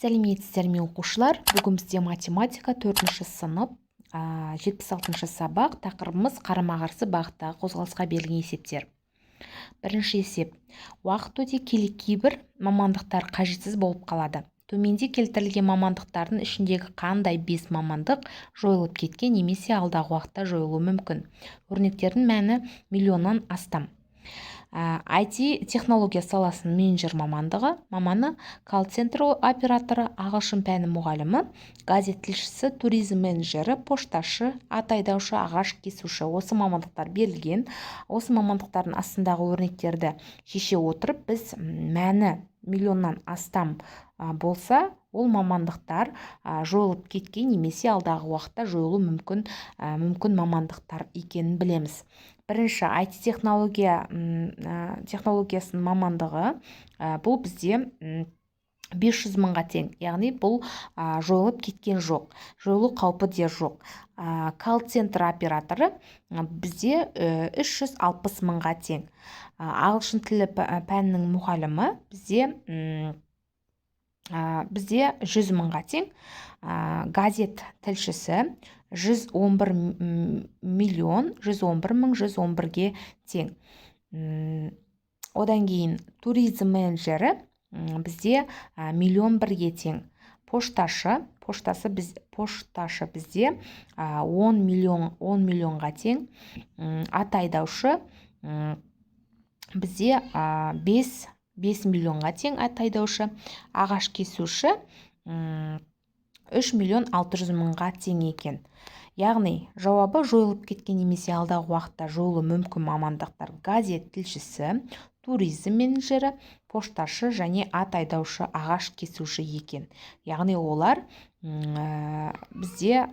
Сәлеметсіздер ме оқушылар? Бүгін бізде математика 4-ші сынып 76-шы сабақ. Тақырыбымыз қарама-қарсы бағыттағы қозғалысқа берілген есептер. Бірінші есеп. Уақыт өте келе кейбір мамандықтар қажетсіз болып қалады. Төменде келтірілген мамандықтардың ішіндегі қандай 5 мамандық жойылып кеткен немесе алдағы уақытта жойылуы мүмкін? Өрнектердің мәні миллионнан астам. IT технология саласының менеджер маманы, колл-центр операторы, ағылшын пәні мұғалімі, газет тілшісі, туризм менеджері, пошташы, ат айдаушы, ағаш кесуші. Осы мамандықтар берілген. Осы мамандықтардың астындағы өрнектерді шеше отырып, біз мәні миллионнан астам болса, ол мамандықтар жойылып кеткен немесе алдағы уақытта жойылуы мүмкін мамандықтар екенін білеміз. Бірінші IT технологиясының мамандығы, бұл бізде 500 мыңға тең, яғни бұл жойылып кеткен жоқ, жойылу қаупі де жоқ. Колл-центр операторы бізде 360 мыңға тең. Ағылшын тілі пәнінің мұғалімі бізде 100 мыңға тең. Газет тілшісі 111 миллион 111.111-ге тең. Одан кейін туризм менеджері бізде 1 миллион 1-ге тең. Пошташы бізде 10 миллионға тең. Ат айдаушы бізде 5 миллионға тең ат айдаушы. Ағаш кесуші 3 миллион 600 мыңға тең екен. Яғни жауабы жойылып кеткен немесе алдағы уақытта жойылуы мүмкін мамандықтар: газет тілшісі, туризм менеджері, пошташы және ат айдаушы, ағаш кесуші екен. Яғни олар бізде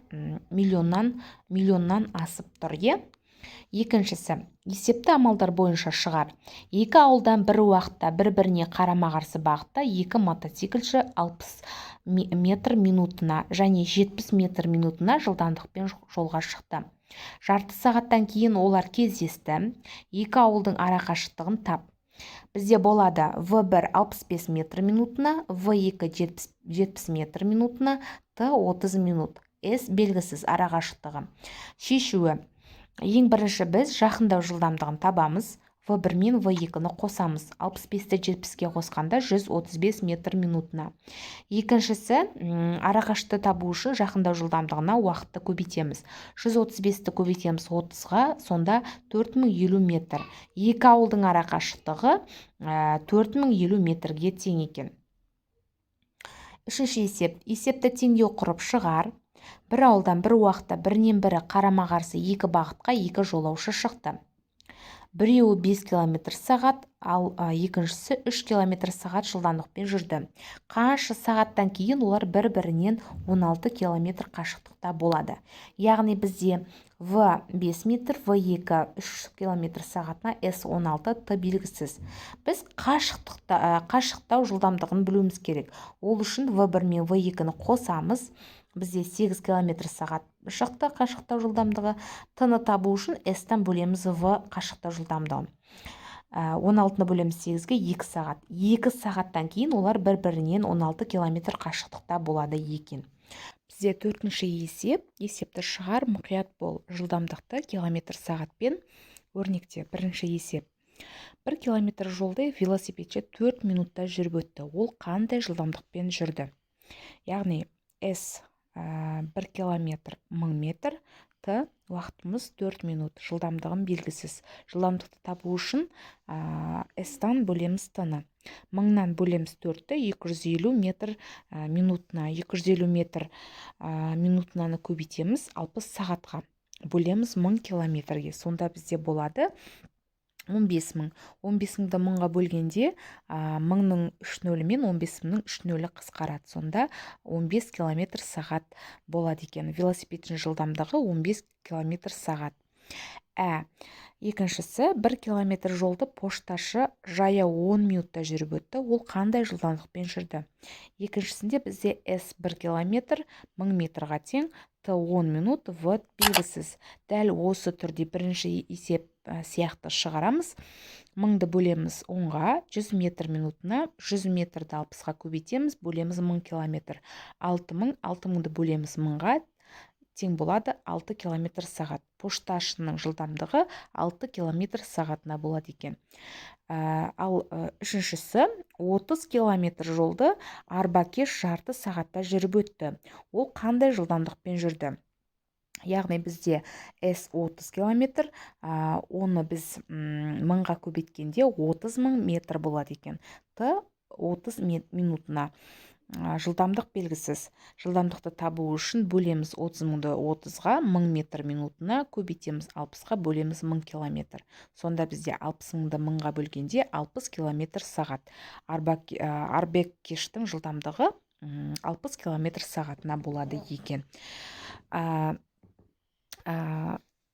миллионнан асып тұр. Екіншісі, есепті амалдар бойынша шығар. Екі ауылдан бір уақытта бір-біріне қарама-қарсы бағытта екі мотоциклші 60 метр минутына және 70 метр минутына жылдамдықпен жолға шықты. Жарты сағаттан кейін олар кездесті. Екі ауылдың арақашықтығын тап. Бізде болады В1 65 метр минутына, В2 70 метр минутына, Т 30 минут. С белгісіз арақашықтығы. Шешуі. Ең бірінші біз жақындау жылдамдығын табамыз. В1 мен В2-ні қосамыз. 65-ті 70-ге қосқанда 135 метр минутына. Екіншісі, арақашықты табу үшін жақындау жылдамдығына уақытты көбейтеміз. 135-ті көбейтеміз 30-ға, сонда 4050 метр. Екі ауылдың арақашықтығы 4050 метрге тең екен. Үшінші есеп. Есепті теңдеу құрып шығар. Бір ауылдан бір уақытта бірінен бірі қарама-қарсы екі бағытқа екі жолаушы шықты. Біреуі 5 км сағат, ал екіншісі 3 км сағат жылдамдықпен жүрді. Қанша сағаттан кейін олар бір-бірінен 16 км қашықтықта болады. Яғни бізде В 5 метр, В2 3 км сағатына, С 16, Т белгісіз. Біз қашықтау жылдамдығын білуіміз керек. Ол үшін В1 мен В2-ні қосамыз. Бізде 8 км сағат шықты қашықтау жылдамдығы. Т-ны табу үшін S-тан бөлеміз В қашықтау жылдамдығын. 16-ны бөлеміз 8-ге 2 сағат. 2 сағаттан кейін олар бір-бірінен 16 км қашықтықта болады екен. Бізде 4-ші есепті шығар, мұқият бол. Жылдамдықты км сағатпен өрнекте. Бірінші есеп. 1 км жолды велосипедші 4 минутта жүріп өтті. Ол қандай жылдамдықпен жүрді? Яғни S 1 км 1000 метр, Т уақытымыз 4 минут, жылдамдығын белгісіз. Жылдамдықты табу үшін S-тан бөлеміз Т-ны. 1000-нан бөлеміз 4-ті, 250 метр минутына. 250 метр минутынаны көбейтеміз 60 сағатқа. Бөлеміз 1000 километрге. Сонда бізде болады 15 мың. 15 мыңды 1000-ға бөлгенде 1000-ның 3 нөлі мен 15 мыңның 3 нөлі қысқарады. Сонда 15 км сағат болады екен. Велосипедтің жылдамдығы 15 км сағат. Екіншісі, 1 километр жолды пошташы жаяу 10 минутта жүріп өтті. Ол қандай жылдамдықпен жүрді? Екіншісінде бізде S 1 километр 1000 метрға тең, Т 10 минут, В белгісіз. Дәл осы түрде бірінші есеп сияқты шығарамыз. 1000-ды бөлеміз 10-ға, 100 метр минутына, 100 метрді 60-ға көбейтеміз, бөлеміз 1000 километр. 6000, 6000-ды бөлеміз 1000-ға, тең болады 6 километр сағат. Пошташының жылдамдығы 6 километр сағатына болады екен. Ал үшіншісі, 30 километр жолды арбакеш жарты сағатта жүріп өтті. Ол қандай жылдамдықпен жүрді? Яғни бізде S 30 километр, оны біз 1000-ға көбейткенде 30.000 метр болады екен. Т 30 минутына. Жылдамдық белгісіз. Жылдамдықты табу үшін бөлеміз 30.000-ды 30-ға, 1000 метр минутына, көбейтеміз 60-ға, бөлеміз 1000 километр. Сонда бізде 60.000-ды 1000-ға бөлгенде 60 километр сағат. Арбакештің жылдамдығы 60 километр сағатына болады екен.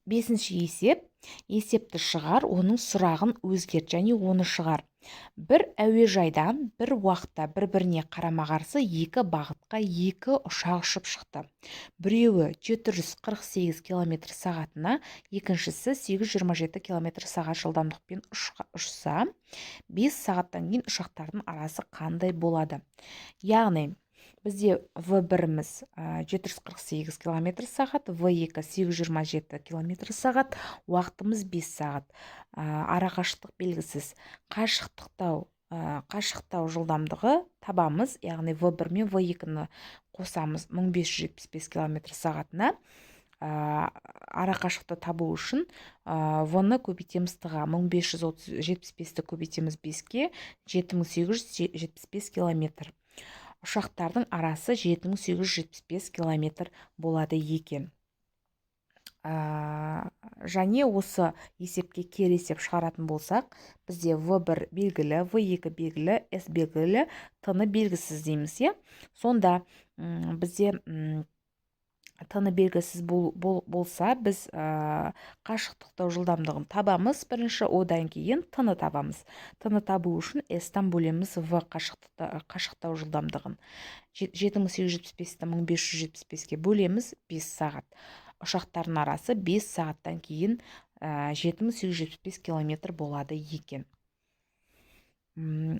Бесінші есеп. Есепті шығар, оның сұрағын өзгерт және оны шығар. Бір әуежайдан бір уақытта бір-біріне қарама-қарсы екі бағытқа екі ұшақ ұшып шықты. Біреуі 748 км сағатына, екіншісі 827 км сағат жылдамдықпен ұшса, 5 сағаттан кейін ұшақтардың арасы қандай болады? Яғни, бізде В1-іміз 748 км сағат, В2 827 км сағат, уақытымыз 5 сағат. Арақашықтық белгісіз. Қашықтау жылдамдығы табамыз, яғни В1 мен В2-ні қосамыз 1575 км сағатына. Арақашықты табу үшін В-ны көбейтеміз Т-ға, 1575-ті көбейтеміз 5-ке, 7875 км. Ұшақтардың арасы 7875 км болады екен. Және осы есепке кері есеп шығаратын болсақ, бізде В1 белгілі, В2 белгілі, С белгілі, Т-ны белгісіз дейміз. Сонда бізде Т-ны белгісіз болса, біз қашықтықтау жылдамдығын табамыз бірінші, одан кейін Т-ны табамыз. Т-ны табу үшін S-тан бөлеміз В қашықтау жылдамдығын. 7875-ті 1575-ке бөлеміз 5 сағат. Ұшақтардың арасы 5 сағаттан кейін 7875 км болады екен.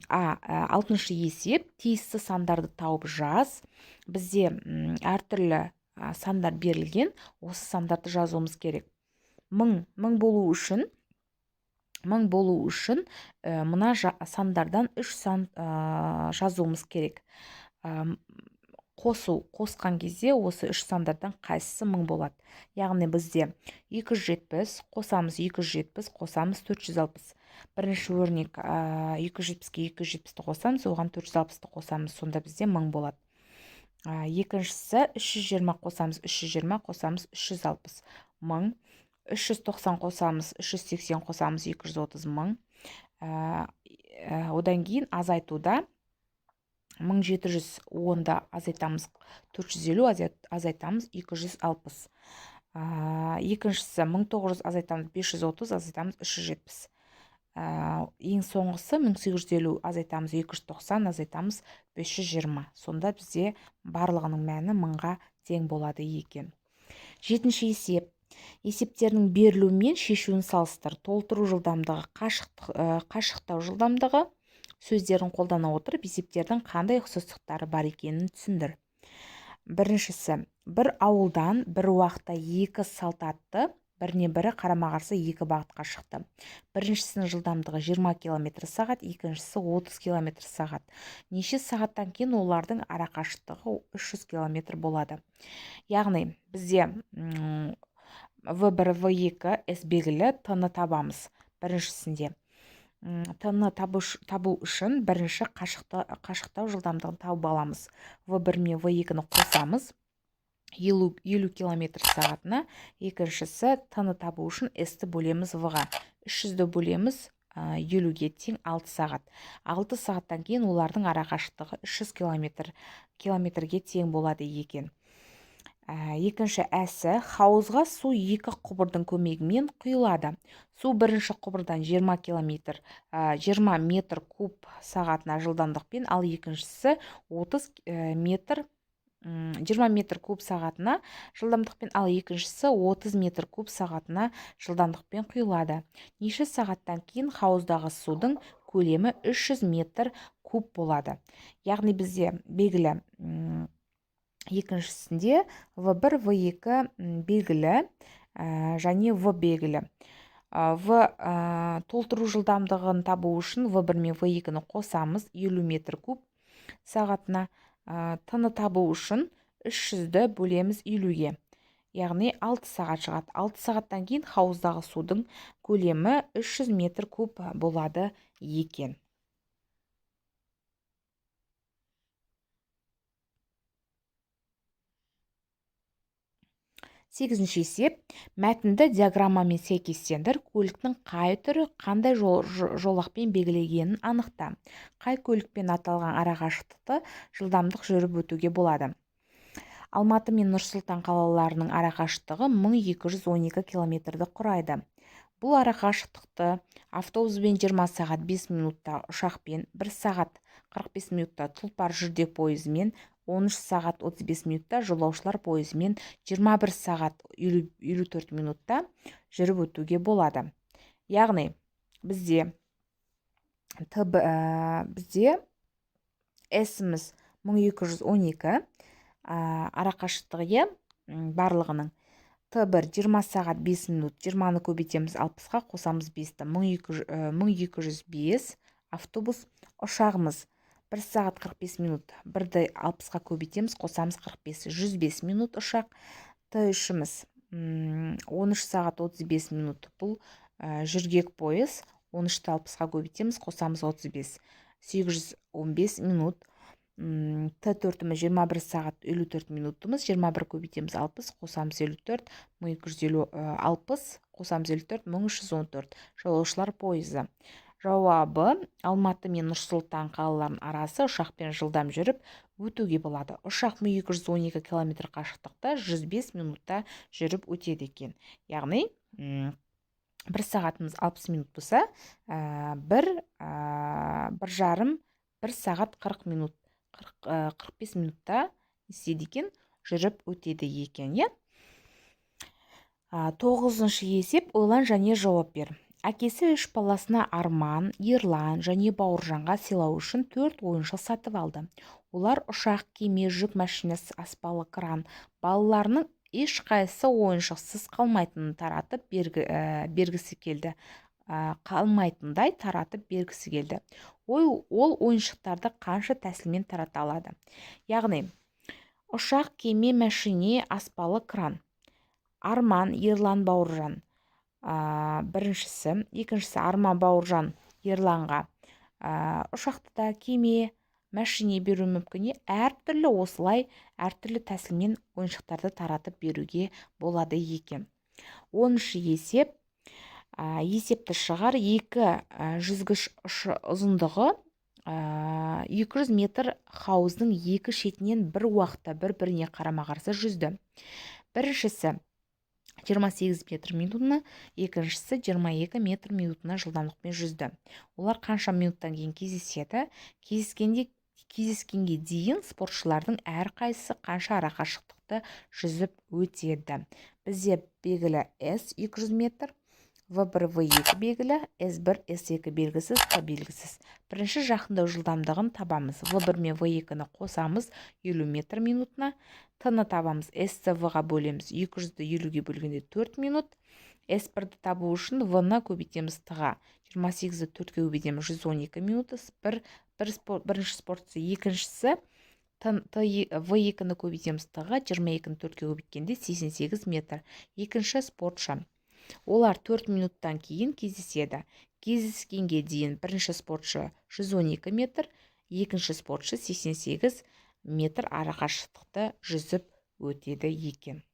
Алтыншы есеп. Тиісті сандарды тауып жаз. Бізде әртүрлі сандар берілген, осы сандарды жазуымыз керек. 1000 болу үшін мына сандардан 3 сан жазуымыз керек. Қосқан кезде осы 3 сандардан қайсысы 1000 болады? Яғни бізде 270, қосамыз 270, қосамыз 460. Бірінші өрнек 270-ке 270-ті қосамыз, оған 460-ті қосамыз, сонда бізде 1000 болады. Екіншісі 320 қосамыз 320, қосамыз 360 1000, 390 қосамыз 380, қосамыз 230 1000. Одан кейін азайтуда 1710-да азайтамыз 450, азайтамыз 260. Екіншісі 1900 азайтамыз 530, азайтамыз 370. Ең соңғысы 1850 азайтамыз 290, азайтамыз 520. Сонда бізде барлығының мәні 1000-ға тең болады екен. Жетінші есеп. Есептердің берілуі мен шешуін салыстыр. Толтыру жылдамдығы, қашықтау жылдамдығы. Сөздерін қолдана отырып, есептердің қандай ұқсастықтары бар екенін түсіндір. Біріншісі, бір ауылдан бір уақытта екі салт атты біріне бірі қарама-қарсы екі бағытқа шықты. Біріншісінің жылдамдығы 20 км сағат, екіншісі 30 км сағат. Неше сағаттан кейін олардың арақашықтығы 300 км болады. Яғни бізде В1, В2, С белгілі, Т-ны табамыз. Біріншісінде Т-ны табу үшін бірінші қашықтау жылдамдығын тауып аламыз. В1 мен В2-ні қосамыз 50 км сағатына. Екіншісі Т-ны табу үшін S-ті бөлеміз В-ға. 300-ді бөлеміз 50-ге тең 6 сағат. 6 сағаттан кейін олардың арақашықтығы 300 км-ге тең болады екен. Екінші әсі, хауызға су екі құбырдың көмегімен құйылады. Су бірінші құбырдан 20 метр куб сағатына жылдамдықпен, ал екіншісі 20 метр куб сағатына жылдамдықпен, ал екіншісі 30 метр куб сағатына жылдамдықпен құйылады. Неше сағаттан кейін хауыздағы судың көлемі 300 метр куб болады. Яғни бізде белгілі екіншісінде В1, В2 белгілі және В белгілі. В толтыру жылдамдығын табу үшін В1 мен В2-ні қосамыз 50 метр куб сағатына. Т-ны табу үшін 300-ді бөлеміз 50-ге. Яғни 6 сағат шығады. 6 сағаттан кейін хауыздағы судың көлемі 300 метр куб болады екен. 8-ші есеп, мәтінді диаграммамен сәйкестендір, көліктің қай түрі қандай жолақпен белгіленгенін анықта. Қай көлікпен аталған арақашықтықты жылдамдық жүріп өтуге болады. Алматы мен Нұр-Сұлтан қалаларының арақашықтығы 1212 километрді құрайды. Бұл арақашықтықты автобуспен 20 сағат 5 минутта, ұшақпен 1 сағат 45 минутта, тұлпар жүрдек пойызымен 13 сағат 35 минутта, жолаушылар пойызымен 21 сағат 54 минутта жүріп өтуге болады. Яғни бізде S-міз 1212 арақашықтығы барлығының. Т1 20 сағат 5 минут, 20-ны көбейтеміз 60-қа, қосамыз 5-ті, 1205 автобус. Ұшағымыз 1 сағат 45 минут, 1-ді 60-қа көбейтеміз, қосамыз 45, 105 минут ұшақ. Т3-міз 13 сағат 35 минут, бұл жүргек пойыз, 13-ті 60-қа көбейтеміз, қосамыз 35, 815 минут. Т4-міз 21 сағат 54 минутымыз, 21 көбейтеміз 60, қосамыз 54, 1260, қосамыз 54, 1314 жолаушылар пойызы. Жауабы, Алматы мен Нұр-Сұлтан қалаларының арасы ұшақпен жылдам жүріп өтуге болады. Ұшақ 1212 километр қашықтықта 105 минутта жүріп өтеді екен. Яғни 1 сағатымыз 60 минут болса, 1 сағат 40 минут 45 минутта істейді екен, жүріп өтеді екен. 9-ші есеп, ойлан және жауап бер. Әкесі 3 баласына Арман, Ерлан және Бауыржанға сыйлау үшін 4 ойыншық сатып алды. Олар ұшақ, кеме, жүк машинасы, аспалы кран. Балаларының ешқайсысы ойыншықсыз қалмайтынын таратып бергісі келді. Қалмайтындай таратып бергісі келді. Ол ойыншықтарды қанша тәсілмен тарата алады? Яғни, ұшақ, кеме, машине, аспалы кран. Арман, Ерлан, Бауыржан. Біріншісі, екіншісі Арман, Бауыржан, Ерланға ұшақты да, кеме, машине беру мүмкін. Әртүрлі осылай, әртүрлі тәсілмен ойыншықтарды таратып беруге болады екен. 10-шы есеп, есепті шығар. 2 жүзгіш ұзындығы 200 метр хауыздың 2 шетінен бір уақытта бір-біріне қарама-қарсы жүзді. Біріншісі 28 метр минутына, екіншісі 22 метр минутына жылдамдықпен жүзді. Олар қанша минуттан кейін кездеседі? Кездескенге дейін спортшылардың әрқайсысы қанша арақашықтықты жүзіп өтеді? Бізде белгілі S 200 метр, В1, В2 белгілі, S1, S2 белгісіз, Т белгісіз. Бірінші жақындау жылдамдығын табамыз. В1 мен В2-ні қосамыз 50 метр минутына. Т-ны табамыз. S-ті В-ға бөлеміз. 200-ді 50-ге бөлгенде 4 минут. S1-ді табу үшін В-ны көбейтеміз Т-ға. 28-ді 4-ге көбейтеміз 112 минут. Бірінші спортшы, екіншісі В2-ні көбейтеміз Т-ға. 22-ні 4-ге көбейткенде 88 метр. Екінші спортшы. Олар 4 минуттан кейін кездеседі. Кездескенге дейін бірінші спортшы 112 метр, екінші спортшы 88 метр арақашықтықты жүзіп өтеді екен.